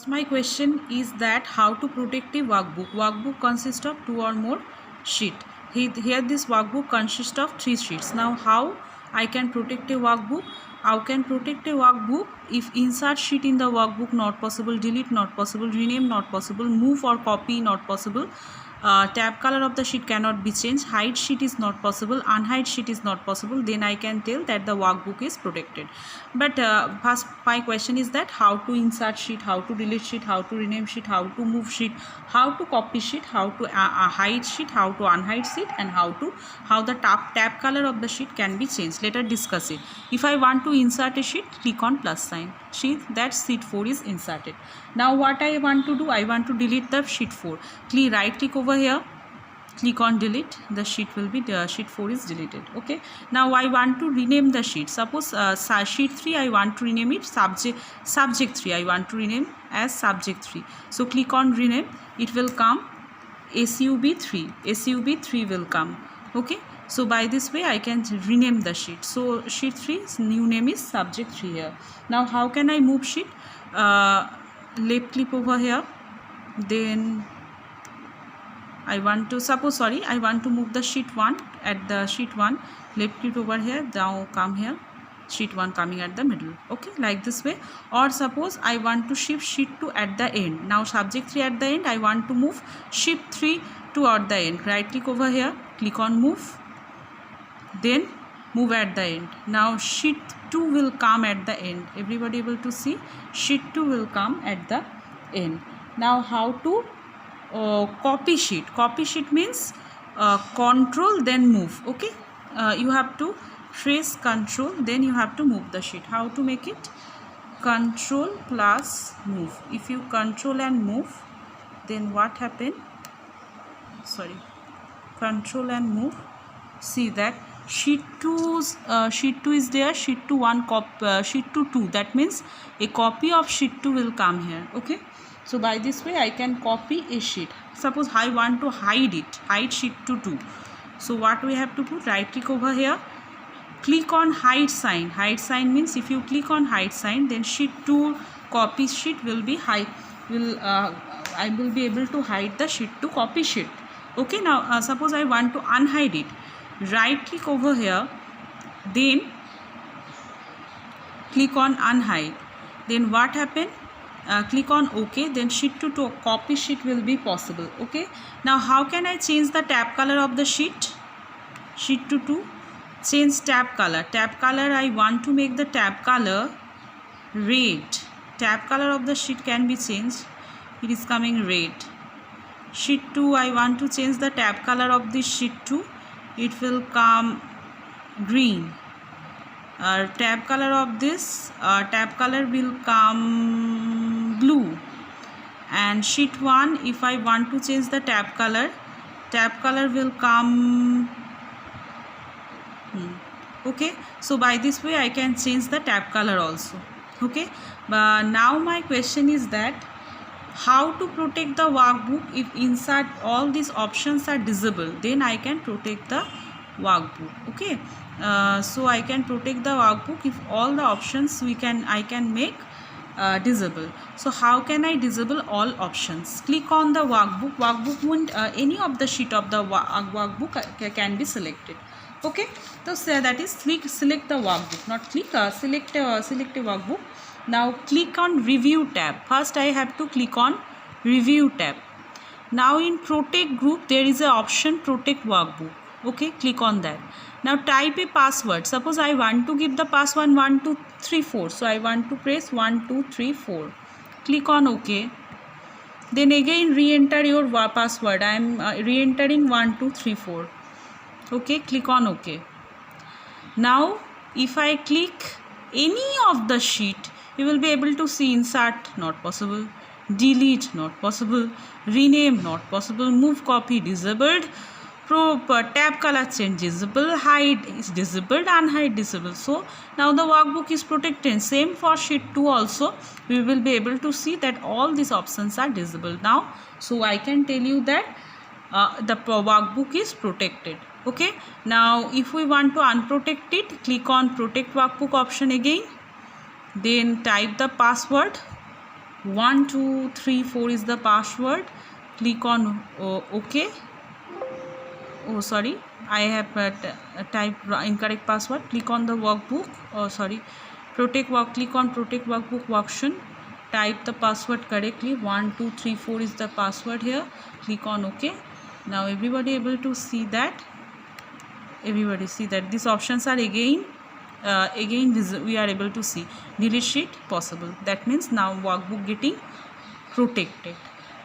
My question is that how to protect a workbook. Workbook consists of two or more sheet. Here this workbook consists of three sheets. Now how I can protect a workbook? How can protect a workbook if insert sheet in the workbook not possible, delete not possible, rename not possible, move or copy not possible, tab color of the sheet cannot be changed, hide sheet is not possible, unhide sheet is not possible, then I can tell that the workbook is protected. But first my question is that how to insert sheet, how to delete sheet, how to rename sheet, how to move sheet, how to copy sheet, how to hide sheet, how to unhide sheet, and how the tab color of the sheet can be changed. Let us discuss it. If I want to insert a sheet, click on plus sign. See that sheet 4 is inserted. Now what I want to do, I want to delete the sheet 4. Right click over here, click on delete. The sheet will be sheet 4 is deleted. Okay, now I want to rename the sheet. Suppose sheet 3 I want to rename it subject 3. I want to rename as subject 3. So click on rename. It will come sub3 will come. Okay, so by this way I can rename the sheet. So sheet 3's new name is subject 3 here. Now how can I move sheet? Left click over here, then I want to move the sheet 1. At the sheet 1, left click over here, now come here, sheet 1 coming at the middle. Okay, like this way. Or suppose I want to shift sheet 2 at the end. Now subject 3 at the end, I want to move shift 3 toward the end. Right click over here, click on move, then move at the end. Now sheet 2 will come at the end. Everybody able to see? Sheet 2 will come at the end. Now how to copy sheet? Copy sheet means control then move. Okay, you have to press control, then you have to move the sheet. How to make it? Control plus move. If you control and move, then what happen? Control and move. See that sheet 2 is there, sheet 2 1 sheet 2, that means a copy of sheet 2 will come here. Okay, so by this way I can copy a sheet. Suppose I want to hide sheet 2. So what we have to put? Right click over here, click on hide sign. Hide sign means if you click on hide sign, then sheet 2 copy sheet will be I will be able to hide the sheet 2 copy sheet. Okay, now suppose I want to unhide it. Right click over here, then click on unhide. Then what happen? Click on OK, then sheet 2 to copy sheet will be possible. Okay, now how can I change the tab color of the sheet? Sheet 2 to change tab color. Tab color, I want to make the tab color red. Tab color of the sheet can be changed. It is coming red. Sheet 2, I want to change the tab color of this sheet 2. It will come green. Tab color of this tab color will come blue. And sheet 1, if I want to change the tab color will come okay, so by this way I can change the tab color also. Okay, but now my question is that how to protect the workbook if inside all these options are disabled, then I can protect the workbook. Okay, so I can protect the workbook if all the options I can make disable. So how can I disable all options? Click on the workbook. Workbook won't any of the sheet of the workbook can be selected. Okay, so that is select the workbook, not click select a workbook. Now click on review tab. First I have to click on review tab. Now in protect group there is an option protect workbook. Okay, click on that. Now type a password. Suppose I want to give the password 1 2 3 4. So I want to press 1 2 3 4. Click on OK. Then again re-enter your password. I am re-entering 1 2 3 4. Okay, click on OK. Now if I click any of the sheet, you will be able to see insert not possible, delete not possible, rename not possible, move copy disabled, tab color change disabled, hide is disabled, unhide disabled. So now the workbook is protected. Same for sheet 2 also, we will be able to see that all these options are disabled now. So I can tell you that the workbook is protected. Okay, now if we want to unprotect it, click on protect workbook option again, then type the password 1 2 3 4 is the password. Click on OK. Oh sorry, I have typed incorrect password. Click on the workbook, click on protect workbook worksheet. Type the password correctly. 1 2 3 4 is the password here. Click on OK. Now everybody able to see that. Everybody see that these options are again we are able to see delete sheet possible. That means now workbook getting protected.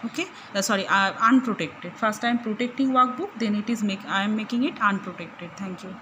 Okay, unprotected. First I am protecting workbook, then it is I am making it unprotected. Thank you.